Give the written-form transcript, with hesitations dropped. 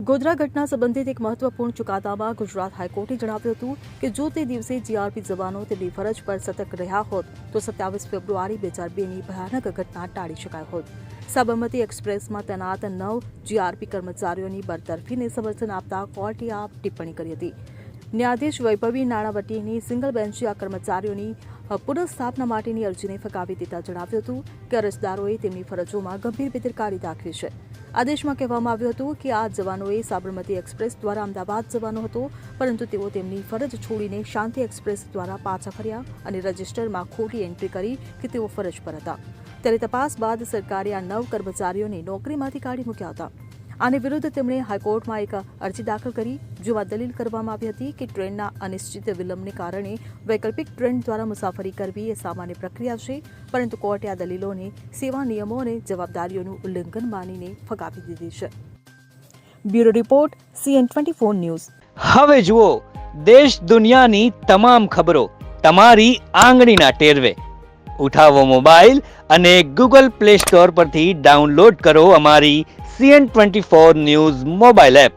ગોધરા ઘટના સંબંધિત એક મહત્વપૂર્ણ ચુકાદામાં ગુજરાત હાઈકોર્ટે જણાવ્યું હતું કે જો તે દિવસે જીઆરપી જવાનો તેમની ફરજ પર સતર્ક રહ્યા હોત તો 27 ફેબ્રુઆરી 2002ની ભયાનક ઘટના ટાળી શકાય હોત. સાબરમતી એક્સપ્રેસમાં તૈનાત 9 જીઆરપી કર્મચારીઓની બરતરફીને સમર્થન આપતા કોર્ટે આ ટિપ્પણી કરી હતી. ન્યાયાધીશ વૈભવી નાણાવટીની સિંગલ બેન્ચે આ કર્મચારીઓની પુનઃસ્થાપના માટેની અરજીને ફગાવી દેતા જણાવ્યું હતું કે અરજદારોએ તેમની ફરજોમાં ગંભીર બેદરકારી દાખવી છે. આદેશમાં કહેવામાં આવ્યું હતું કે આ જવાનોએ સાબરમતી એક્સપ્રેસ દ્વારા અમદાવાદ જવાનો હતો, પરંતુ તેઓ તેમની ફરજ છોડીને શાંતિ એક્સપ્રેસ દ્વારા પાછા ફર્યા અને રજિસ્ટરમાં ખોટી એન્ટ્રી કરી કે તેઓ ફરજ પર હતા. ત્યારે તપાસ બાદ સરકારે આ 9 કર્મચારીઓને નોકરીમાંથી કાઢી મૂક્યા હતા. આની વિરુદ્ધ તેમણે હાઈકોર્ટમાં એક અરજી દાખલ કરી, જેમાં દલીલ કરવામાં આવી હતી કે ટ્રેનના અનિશ્ચિત વિલંબને કારણે વૈકલ્પિક ટ્રેન દ્વારા મુસાફરી કરવી એ સામાન્ય પ્રક્રિયા છે, પરંતુ કોર્ટે આ દલીલોને સેવા નિયમો અને જવાબદારીઓનું ઉલ્લંઘન માનીને ફગાવી દીધી છે. Bureau report CN24 news. હવે જુઓ દેશ દુનિયાની તમામ ખબરો તમારી આંગળીના ટેરવે. ઉઠાવો મોબાઈલ અને Google Play Store પરથી ડાઉનલોડ કરો અમારી CN24 ન્યૂઝ મોબાઈલ એપ.